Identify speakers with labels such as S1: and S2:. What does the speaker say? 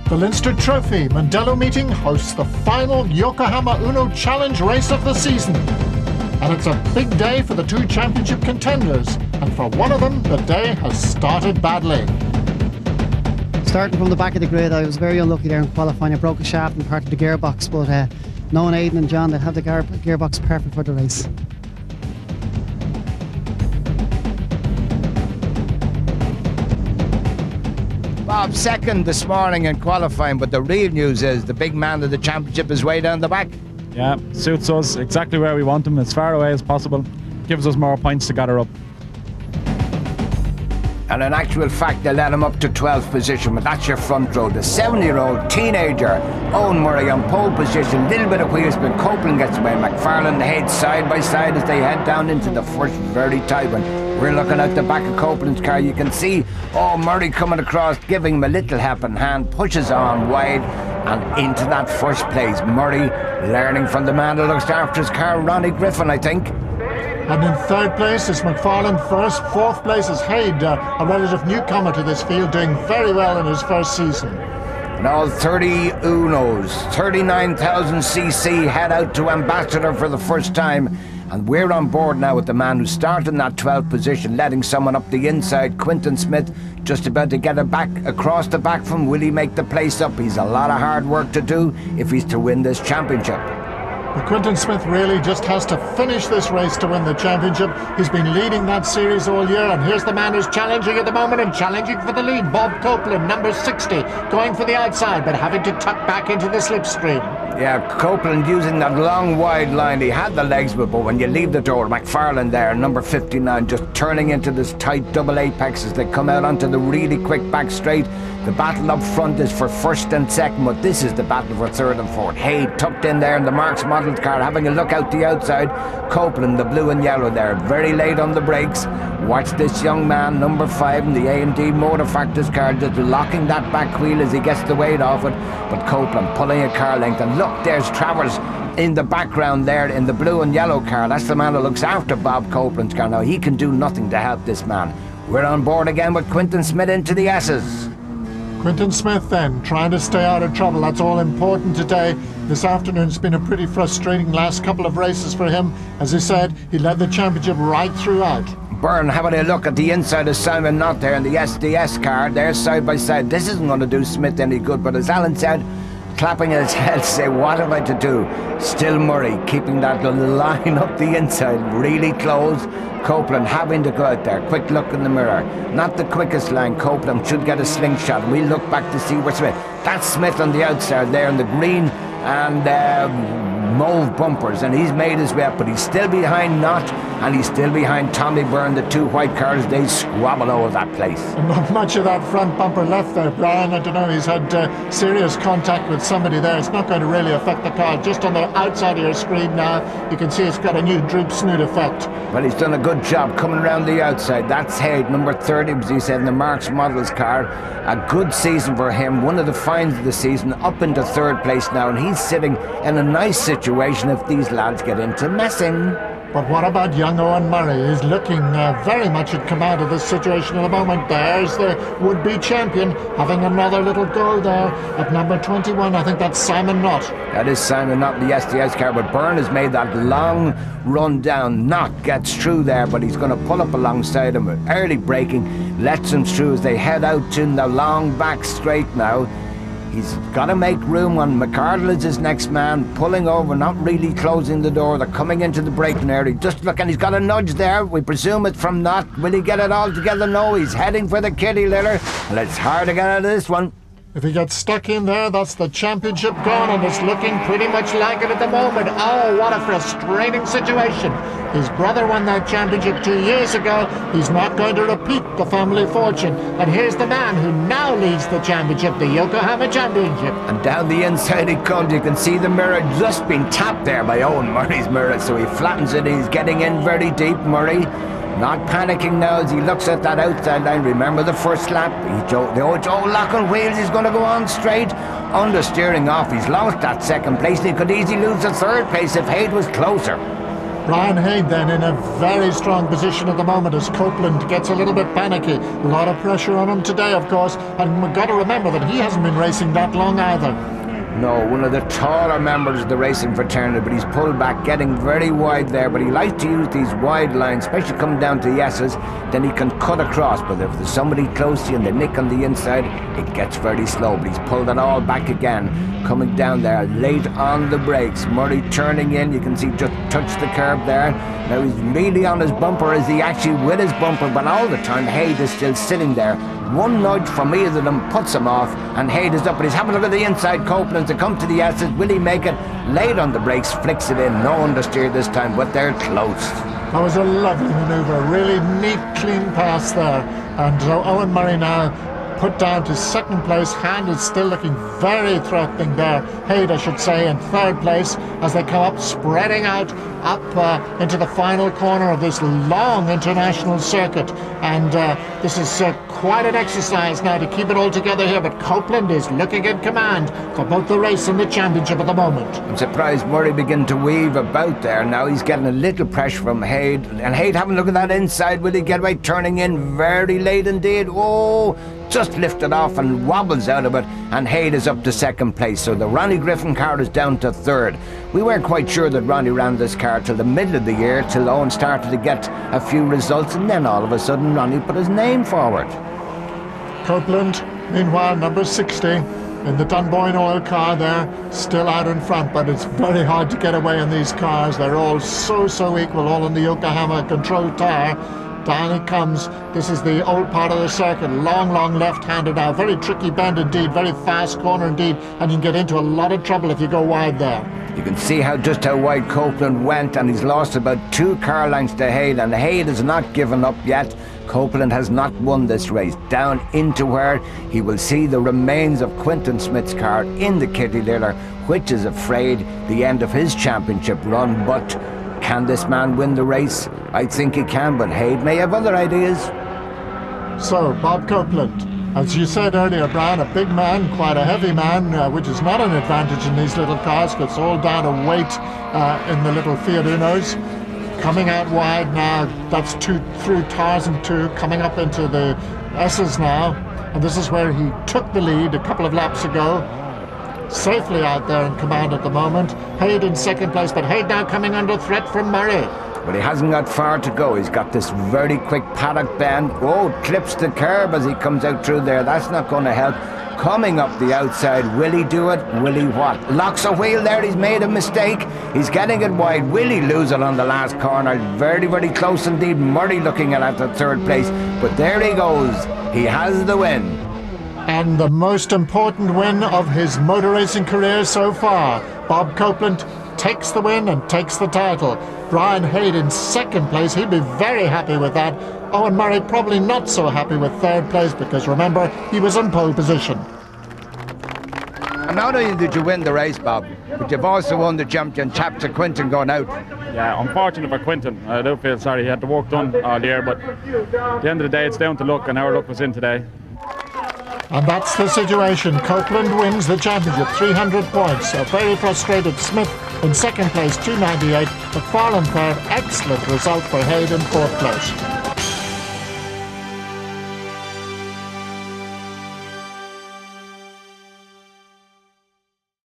S1: The Leinster Trophy Mondello meeting hosts the final Yokohama Uno Challenge race of the season. And it's a big day for the two championship contenders. And for one of them, the day has started badly.
S2: Starting from the back of the grid, I was very unlucky there in qualifying. I broke a shaft and part of the gearbox, but knowing Aidan and John, they'd have the gearbox perfect for the race.
S3: Bob second this morning in qualifying, but the real news is the big man of the championship is way down the back.
S4: Yeah, suits us exactly where we want him, as far away as possible. Gives us more points to gather up.
S3: And in actual fact, they let him up to 12th position, but that's your front row. The 7-year-old teenager, Eoin Murray, on pole position. Little bit of wheel spin. Copeland gets away. McFarlane heads side by side as they head down into the first very tight one. We're looking out the back of Copeland's car. You can see, Murray coming across, giving him a little helping hand, pushes on wide and into that first place. Murray learning from the man that looks after his car, Ronnie Griffin, I think.
S1: And in third place is McFarlane first. Fourth place is Haid, a relative newcomer to this field, doing very well in his first season.
S3: And all 30 Unos, 39,000cc head out to Ambassador for the first time. And we're on board now with the man who started in that 12th position, letting someone up the inside, Quentin Smith, just about to get it back across the back from. Will he make the place up? He's a lot of hard work to do if he's to win this championship.
S1: But Quentin Smith really just has to finish this race to win the championship. He's been leading that series all year, and here's the man who's challenging at the moment and challenging for the lead. Bob Copeland, number 60, going for the outside, but having to tuck back into the slipstream.
S3: Yeah, Copeland using that long wide line. He had the legs, but when you leave the door, McFarlane there, number 59, just turning into this tight double apex as they come out onto the really quick back straight. The battle up front is for first and second, but this is the battle for third and fourth. Haid tucked in there in the Marks modelled car, having a look out the outside. Copeland, the blue and yellow there, very late on the brakes. Watch this young man, number 5 in the A&D Motor Factors car, just locking that back wheel as he gets the weight off it. But Copeland pulling a car length, and look, there's Travers in the background there in the blue and yellow car. That's the man who looks after Bob Copeland's car. Now, he can do nothing to help this man. We're on board again with Quentin Smith into the S's.
S1: Quentin Smith then, trying to stay out of trouble. That's all important today. This afternoon's been a pretty frustrating last couple of races for him. As I said, he led the championship right throughout.
S3: Byrne having a look at the inside of Simon Knott there in the SDS car. They're side by side. This isn't going to do Smith any good, but as Alan said, clapping his head, say, what have I to do? Still Murray keeping that line up the inside really close. Copeland having to go out there. Quick look in the mirror. Not the quickest line. Copeland should get a slingshot. We look back to see where Smith. That's Smith on the outside there in the green and mauve bumpers, and he's made his way up, but he's still behind Knott and he's still behind Tommy Byrne. The two white cars, they squabble over that place.
S1: And not much of that front bumper left there, Brian. I don't know, he's had serious contact with somebody there. It's not going to really affect the car. Just on the outside of your screen now, you can see it's got a new droop snoot effect.
S3: Well, he's done a good job coming around the outside. That's Haid, number 30, as he said, in the Marks Models car. A good season for him, one of the finds of the season, up into third place now, and he's sitting in a nice situation if these lads get into messing.
S1: But what about young Eoin Murray? He's looking very much at command of this situation at the moment. There's the would-be champion having another little go there at number 21. I think that's Simon Knott.
S3: That is Simon Knott in the SDS car, but Byrne has made that long run down. Knott gets through there, but he's going to pull up alongside him. Early braking lets him through as they head out in the long back straight now. He's got to make room on McArdle is his next man, pulling over, not really closing the door. They're coming into the braking area. Just look, and he's got a nudge there. We presume it's from Knott. Will he get it all together? No, he's heading for the kitty litter. And it's hard to get out of this one.
S1: If he gets stuck in there, that's the championship gone, and it's looking pretty much like it at the moment. Oh, what a frustrating situation. His brother won that championship 2 years ago. He's not going to repeat the family fortune. And here's the man who now leads the championship, the Yokohama Championship.
S3: And down the inside he comes. You can see the mirror just being tapped there by Eoin Murray's mirror. So he flattens it. He's getting in very deep, Murray. Not panicking now as he looks at that outside line. Remember the first lap? Joe lock on wheels. He's going to go on straight. Understeering off. He's lost that second place. He could easily lose the third place if Haid was closer.
S1: Brian Hayde then in a very strong position at the moment as Copeland gets a little bit panicky. A lot of pressure on him today, of course, and we've got to remember that he hasn't been racing that long either.
S3: No, one of the taller members of the racing fraternity, but he's pulled back, getting very wide there. But he likes to use these wide lines, especially coming down to the S's, then he can cut across. But if there's somebody close to you and they nick on the inside, it gets very slow. But he's pulled it all back again, coming down there, late on the brakes. Murray turning in, you can see just touched the curb there. Now he's really on his bumper. Is he actually with his bumper? But all the time, Hayde is still sitting there. One nudge from either of them puts him off, and Hayde is up, but he's having a look at the inside. Copeland to come to the S's. Will he make it? Late on the brakes, flicks it in. No understeer this time, but they're close.
S1: That was a lovely manoeuvre, really neat, clean pass there. And Eoin Murray now put down to second place. Hand is still looking very threatening there. Hayde, I should say, in third place as they come up, spreading out up into the final corner of this long international circuit. And this is quite an exercise now to keep it all together here, but Copeland is looking in command for both the race and the championship at the moment.
S3: I'm surprised Murray began to weave about there. Now he's getting a little pressure from Hayde, and Hayde having a look at that inside. Will he get away? Turning in very late indeed. Oh, just lifted off and wobbles out of it, and Hayde is up to second place. So the Ronnie Griffin car is down to third. We weren't quite sure that Ronnie ran this car till the middle of the year, till Eoin started to get a few results, and then all of a sudden Ronnie put his name forward.
S1: Copeland, meanwhile, number 60 in the Dunboyne oil car there, still out in front, but it's very hard to get away in these cars. They're all so equal, all in the Yokohama controlled tire. Down he comes. This is the old part of the circuit. Long left-hander now. Very tricky bend indeed. Very fast corner indeed. And you can get into a lot of trouble if you go wide there.
S3: You can see just how wide Copeland went, and he's lost about 2 car lengths to Hayde, and Hayde has not given up yet. Copeland has not won this race. Down into where he will see the remains of Quentin Smith's car in the kitty litter, which is afraid the end of his championship run. But can this man win the race? I think he can, but Hayde may have other ideas.
S1: So, Bob Copeland, as you said earlier, Brian, a big man, quite a heavy man, which is not an advantage in these little cars, because it's all down to weight in the little Fiat Unos. Coming out wide now, that's through tires and 2, coming up into the S's now. And this is where he took the lead a couple of laps ago. Safely out there in command at the moment. Hayde in second place, but Hayde now coming under threat from Murray.
S3: But he hasn't got far to go. He's got this very quick paddock bend. Oh, clips the curb as he comes out through there. That's not going to help. Coming up the outside, will he do it? Will he what? Locks a wheel there. He's made a mistake. He's getting it wide. Will he lose it on the last corner? Very close indeed. Murray looking at the third place. But there he goes. He has the win.
S1: And the most important win of his motor racing career so far. Bob Copeland takes the win and takes the title. Brian Hayde in second place. He'd be very happy with that. Eoin Murray probably not so happy with third place, because remember, he was in pole position.
S3: And not only did you win the race, Bob, but you've also won the champion. Chaps to Quentin going out.
S4: Yeah, unfortunate for Quentin. I do feel sorry. He had the work done all year, but at the end of the day, it's down to luck, and our luck was in today.
S1: And that's the situation. Copeland wins the championship, 300 points. A very frustrated Smith in second place, 298. McFarlane third. Excellent result for Hayde in fourth place.